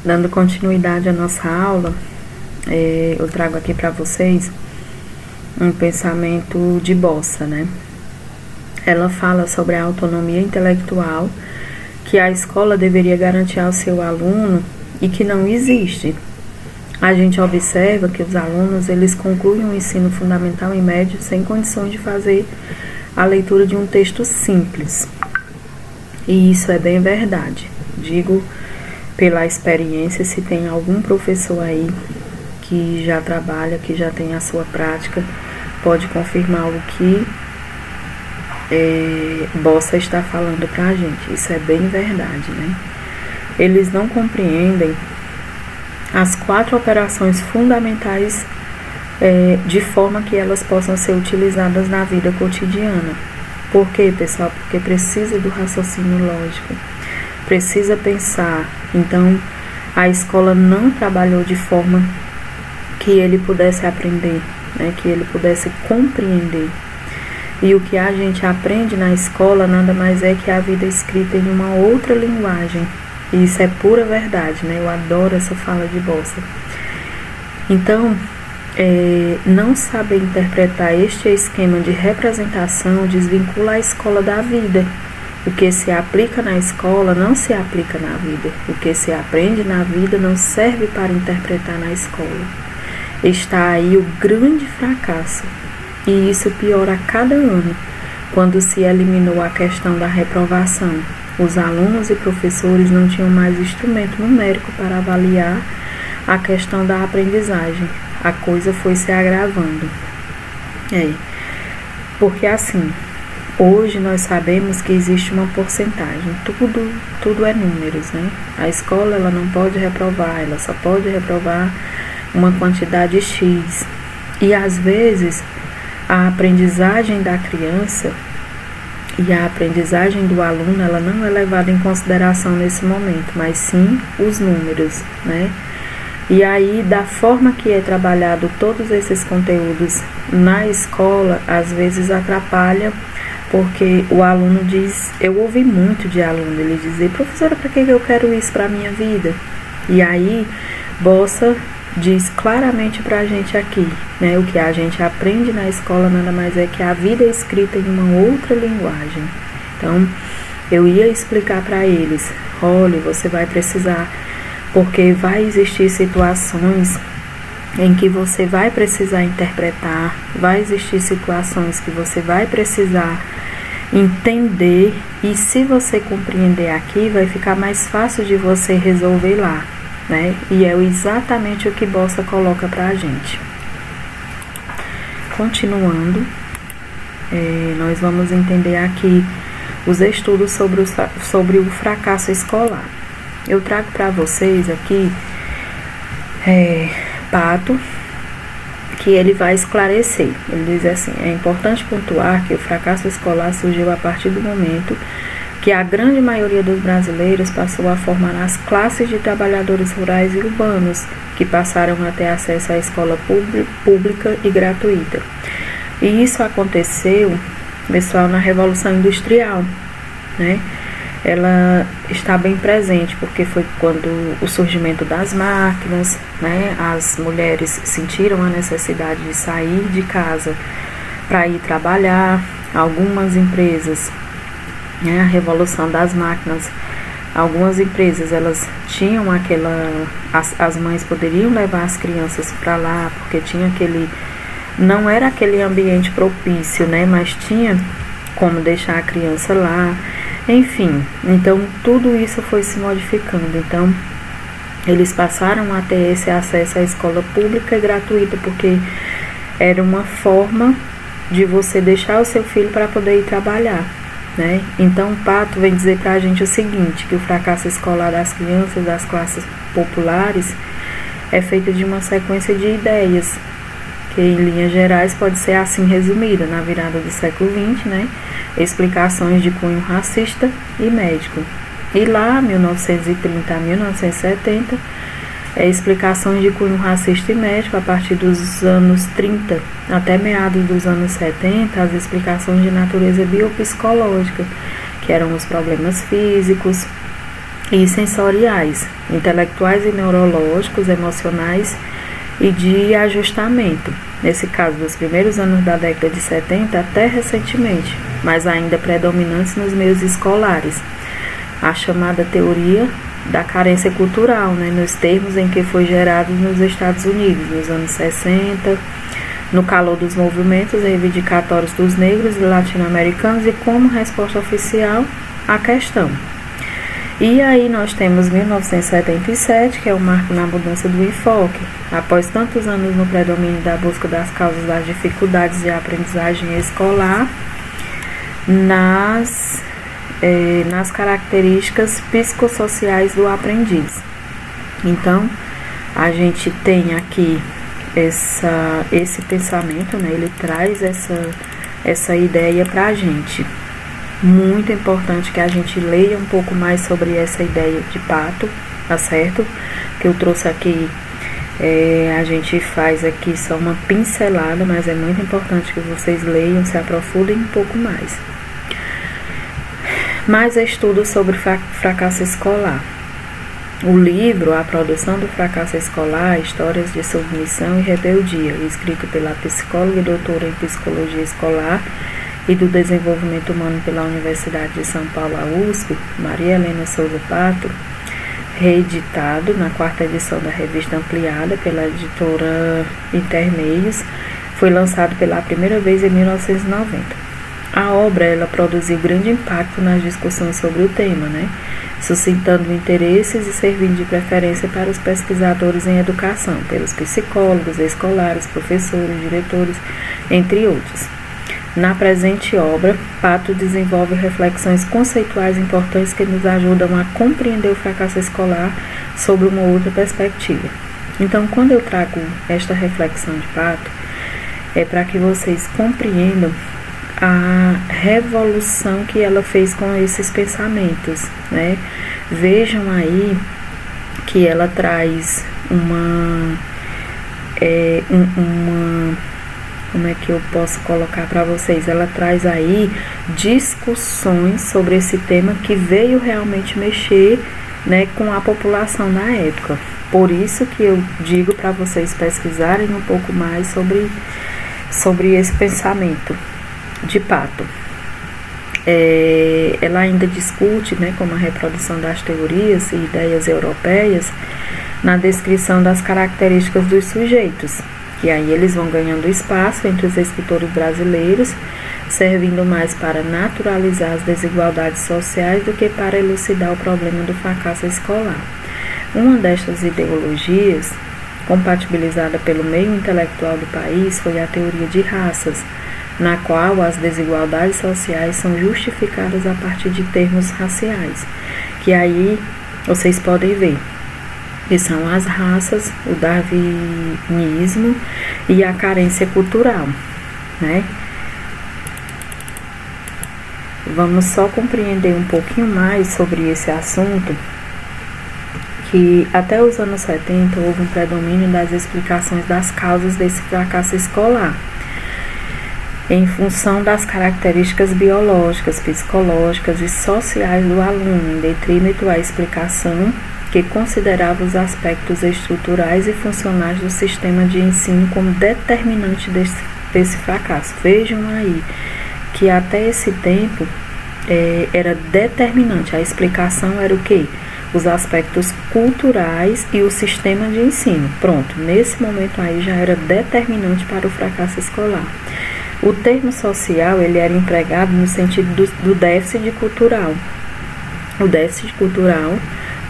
Dando continuidade à nossa aula, eu trago aqui para vocês um pensamento de Bossa, né? Ela fala sobre a autonomia intelectual que a escola deveria garantir ao seu aluno e que não existe. A gente observa que os alunos, eles concluem o ensino fundamental e médio sem condições de fazer a leitura de um texto simples. E isso é bem verdade. Digo pela experiência, se tem algum professor aí que já trabalha, que já tem a sua prática, pode confirmar o que Bossa está falando pra gente. Isso é bem verdade, né? Eles não compreendem as 4 operações fundamentais de forma que elas possam ser utilizadas na vida cotidiana. Por quê, pessoal? Porque precisa do raciocínio lógico, precisa pensar. Então, a escola não trabalhou de forma que ele pudesse aprender, né? Que ele pudesse compreender. E o que a gente aprende na escola nada mais é que a vida escrita em uma outra linguagem. E isso é pura verdade, né? Eu adoro essa fala de Bossa. Então, não saber interpretar este esquema de representação desvincula a escola da vida. O que se aplica na escola não se aplica na vida. O que se aprende na vida não serve para interpretar na escola. Está aí o grande fracasso. E isso piora a cada ano, quando se eliminou a questão da reprovação. Os alunos e professores não tinham mais instrumento numérico para avaliar a questão da aprendizagem. A coisa foi se agravando. Porque assim, hoje nós sabemos que existe uma porcentagem, tudo é números, né? A escola, ela não pode reprovar, ela só pode reprovar uma quantidade X. E às vezes, a aprendizagem da criança e a aprendizagem do aluno, ela não é levada em consideração nesse momento, mas sim os números, né? E aí, da forma que é trabalhado todos esses conteúdos na escola, às vezes atrapalha, porque o aluno diz, eu ouvi muito de aluno, ele dizer, professora, para que eu quero isso para a minha vida? E aí, Bossa diz claramente para a gente aqui, né, o que a gente aprende na escola nada mais é que a vida é escrita em uma outra linguagem. Então, eu ia explicar para eles, olha, você vai precisar, porque vai existir situações em que você vai precisar interpretar, vai existir situações que você vai precisar entender, e se você compreender aqui, vai ficar mais fácil de você resolver lá, né? E é exatamente o que Bossa coloca pra gente. Continuando, nós vamos entender aqui os estudos sobre o fracasso escolar. Eu trago para vocês aqui Pato, que ele vai esclarecer. Ele diz assim, é importante pontuar que o fracasso escolar surgiu a partir do momento que a grande maioria dos brasileiros passou a formar as classes de trabalhadores rurais e urbanos, que passaram a ter acesso à escola pública e gratuita. E isso aconteceu, pessoal, na Revolução Industrial, né? Ela está bem presente, porque foi quando o surgimento das máquinas, né? As mulheres sentiram a necessidade de sair de casa para ir trabalhar. Algumas empresas, a revolução das máquinas, algumas empresas, elas tinham as mães poderiam levar as crianças para lá, porque tinha não era aquele ambiente propício, né, mas tinha como deixar a criança lá, enfim, então tudo isso foi se modificando. Então, eles passaram a ter esse acesso à escola pública e gratuita, porque era uma forma de você deixar o seu filho para poder ir trabalhar, né? Então, o Pato vem dizer para a gente o seguinte, que o fracasso escolar das crianças das classes populares é feito de uma sequência de ideias, que em linhas gerais pode ser assim resumida, na virada do século XX, né? Explicações de cunho racista e médico. E lá, 1930 a 1970, explicações de cunho racista e médico. A partir dos anos 30 até meados dos anos 70, as explicações de natureza biopsicológica, que eram os problemas físicos, e sensoriais, intelectuais e neurológicos, emocionais e de ajustamento, nesse caso dos primeiros anos da década de 70 até recentemente, mas ainda predominantes nos meios escolares, a chamada teoria da carência cultural, nos termos em que foi gerado nos Estados Unidos, nos anos 60, no calor dos movimentos reivindicatórios dos negros e latino-americanos e como resposta oficial à questão. E aí nós temos 1977, que é o marco na mudança do enfoque. Após tantos anos no predomínio da busca das causas das dificuldades de aprendizagem escolar, nas características psicossociais do aprendiz. Então, a gente tem aqui esse pensamento, ele traz essa ideia para a gente. Muito importante que a gente leia um pouco mais sobre essa ideia de Pato, tá certo? Que eu trouxe aqui, a gente faz aqui só uma pincelada, mas é muito importante que vocês leiam, se aprofundem um pouco mais. Mais estudos sobre fracasso escolar. O livro A Produção do Fracasso Escolar, Histórias de Submissão e Rebeldia, escrito pela psicóloga e doutora em Psicologia Escolar e do Desenvolvimento Humano pela Universidade de São Paulo, a USP, Maria Helena Souza Pato, reeditado na 4ª edição da Revista Ampliada pela editora Intermeios, foi lançado pela primeira vez em 1990. A obra ela produziu grande impacto nas discussões sobre o tema, suscitando interesses e servindo de preferência para os pesquisadores em educação, pelos psicólogos, escolares, professores, diretores, entre outros. Na presente obra, Pato desenvolve reflexões conceituais importantes que nos ajudam a compreender o fracasso escolar sob uma outra perspectiva. Então, quando eu trago esta reflexão de Pato, é para que vocês compreendam a revolução que ela fez com esses pensamentos, Vejam aí que ela traz como é que eu posso colocar para vocês? Ela traz aí discussões sobre esse tema que veio realmente mexer, com a população na época. Por isso que eu digo para vocês pesquisarem um pouco mais sobre esse pensamento de Pato. Ela ainda discute, como a reprodução das teorias e ideias europeias na descrição das características dos sujeitos, que aí eles vão ganhando espaço entre os escritores brasileiros, servindo mais para naturalizar as desigualdades sociais do que para elucidar o problema do fracasso escolar. Uma destas ideologias, compatibilizada pelo meio intelectual do país, foi a teoria de raças, na qual as desigualdades sociais são justificadas a partir de termos raciais, que aí vocês podem ver, que são as raças, o darwinismo e a carência cultural, Vamos só compreender um pouquinho mais sobre esse assunto, que até os anos 70 houve um predomínio das explicações das causas desse fracasso escolar, em função das características biológicas, psicológicas e sociais do aluno, em detrimento à explicação que considerava os aspectos estruturais e funcionais do sistema de ensino como determinante desse fracasso. Vejam aí que até esse tempo era determinante, a explicação era o quê? Os aspectos culturais e o sistema de ensino. Pronto, nesse momento aí já era determinante para o fracasso escolar. O termo social, ele era empregado no sentido do déficit cultural. O déficit cultural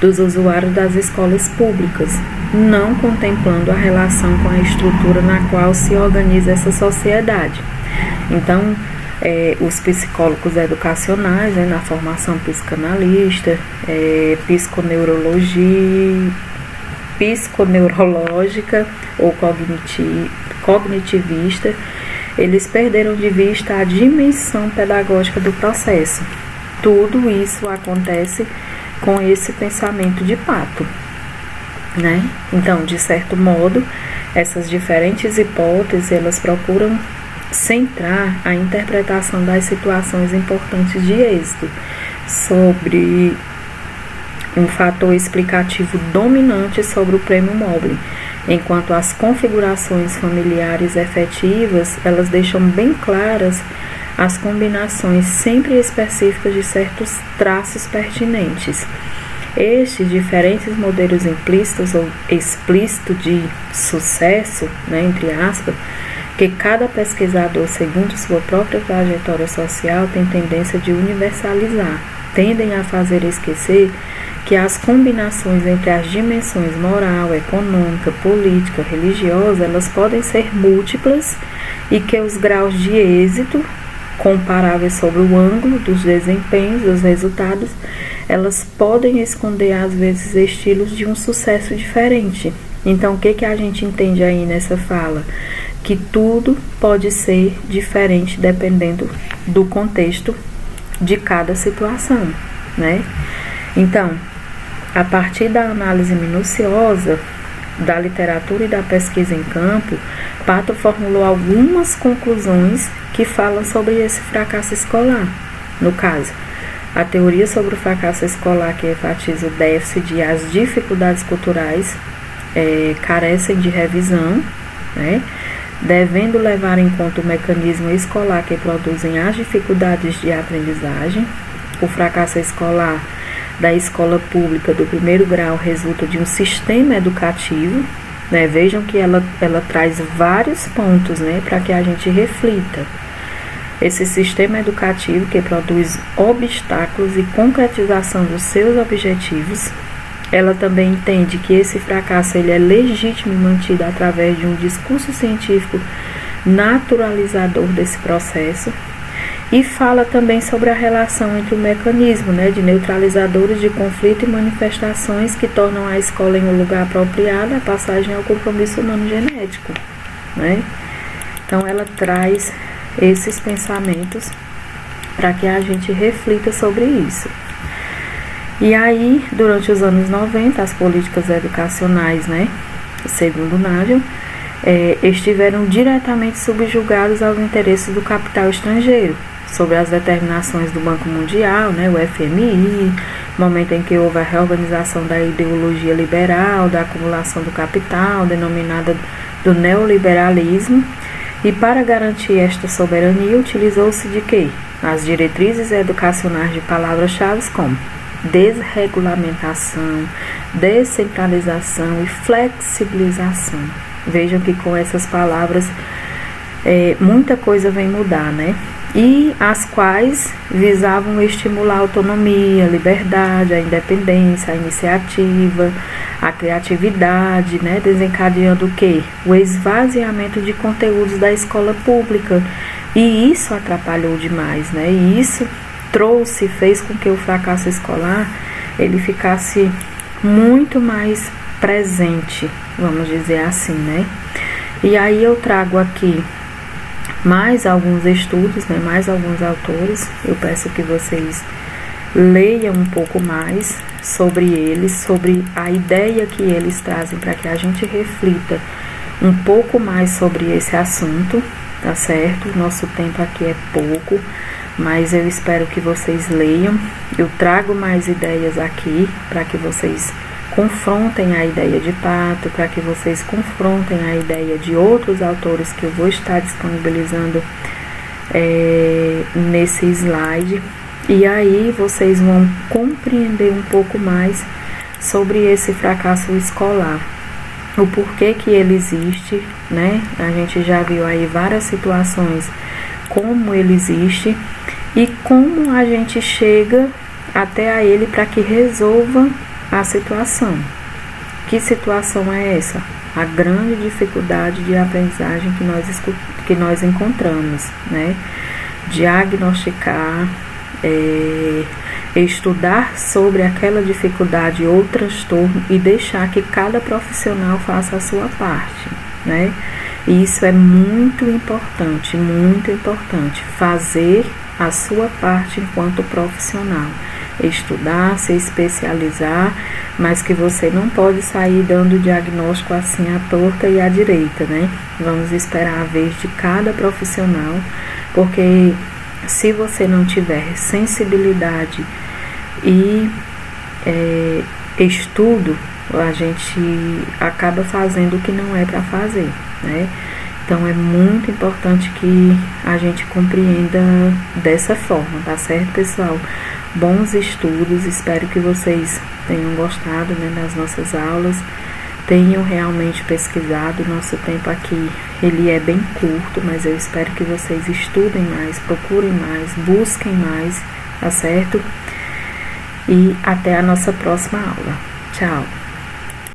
dos usuários das escolas públicas, não contemplando a relação com a estrutura na qual se organiza essa sociedade. Então, os psicólogos educacionais, na formação psicanalista, psiconeurológica ou cognitivista, eles perderam de vista a dimensão pedagógica do processo. Tudo isso acontece com esse pensamento de Pato, Então, de certo modo, essas diferentes hipóteses, elas procuram centrar a interpretação das situações importantes de êxito sobre um fator explicativo dominante sobre o prêmio mobile, enquanto as configurações familiares efetivas, elas deixam bem claras as combinações sempre específicas de certos traços pertinentes. Estes diferentes modelos implícitos ou explícitos de sucesso, né, entre aspas, que cada pesquisador, segundo sua própria trajetória social, tem tendência de universalizar, tendem a fazer esquecer que as combinações entre as dimensões moral, econômica, política, religiosa, elas podem ser múltiplas e que os graus de êxito comparáveis sobre o ângulo dos desempenhos, dos resultados, elas podem esconder às vezes estilos de um sucesso diferente. Então, o que a gente entende aí nessa fala? Que tudo pode ser diferente dependendo do contexto de cada situação, né? Então, a partir da análise minuciosa da literatura e da pesquisa em campo, Pato formulou algumas conclusões que falam sobre esse fracasso escolar. No caso, a teoria sobre o fracasso escolar, que enfatiza o déficit e as dificuldades culturais, carecem de revisão, né? Devendo levar em conta o mecanismo escolar que produzem as dificuldades de aprendizagem. O fracasso escolar da escola pública do primeiro grau resulta de um sistema educativo, né? Vejam que ela traz vários pontos, né, para que a gente reflita. Esse sistema educativo que produz obstáculos e concretização dos seus objetivos. Ela também entende que esse fracasso ele é legítimo e mantido através de um discurso científico naturalizador desse processo. E fala também sobre a relação entre o mecanismo, né, de neutralizadores de conflito e manifestações que tornam a escola em um lugar apropriado a passagem ao compromisso humano genético, né? Então ela traz esses pensamentos para que a gente reflita sobre isso. E aí, durante os anos 90, as políticas educacionais, né, segundo Nagel, estiveram diretamente subjugadas aos interesses do capital estrangeiro, sobre as determinações do Banco Mundial, né, o FMI, momento em que houve a reorganização da ideologia liberal, da acumulação do capital, denominada do neoliberalismo, e para garantir esta soberania, utilizou-se de quê? As diretrizes educacionais de palavras-chave como desregulamentação, descentralização e flexibilização. Vejam que com essas palavras muita coisa vem mudar, né? E as quais visavam estimular a autonomia, a liberdade, a independência, a iniciativa, a criatividade, né? Desencadeando o quê? O esvaziamento de conteúdos da escola pública. E isso atrapalhou demais, né? E isso fez com que o fracasso escolar ele ficasse muito mais presente, vamos dizer assim, né? E aí eu trago aqui mais alguns estudos, né, mais alguns autores. Eu peço que vocês leiam um pouco mais sobre eles, sobre a ideia que eles trazem para que a gente reflita um pouco mais sobre esse assunto, tá certo? Nosso tempo aqui é pouco, mas eu espero que vocês leiam. Eu trago mais ideias aqui para que vocês confrontem a ideia de Pato, para que vocês confrontem a ideia de outros autores que eu vou estar disponibilizando nesse slide. E aí vocês vão compreender um pouco mais sobre esse fracasso escolar, o porquê que ele existe, né? A gente já viu aí várias situações como ele existe e como a gente chega até a ele para que resolva a situação. Que situação é essa? A grande dificuldade de aprendizagem que nós encontramos, né? Diagnosticar, estudar sobre aquela dificuldade ou transtorno e deixar que cada profissional faça a sua parte, né? E isso é muito importante, fazer a sua parte enquanto profissional. Estudar, se especializar, mas que você não pode sair dando diagnóstico assim à torta e à direita, né? Vamos esperar a vez de cada profissional, porque se você não tiver sensibilidade e estudo, a gente acaba fazendo o que não é para fazer, né? Então é muito importante que a gente compreenda dessa forma, tá certo, pessoal? Bons estudos, espero que vocês tenham gostado, né, das nossas aulas, tenham realmente pesquisado. Nosso tempo aqui, ele é bem curto, mas eu espero que vocês estudem mais, procurem mais, busquem mais, tá certo? E até a nossa próxima aula. Tchau!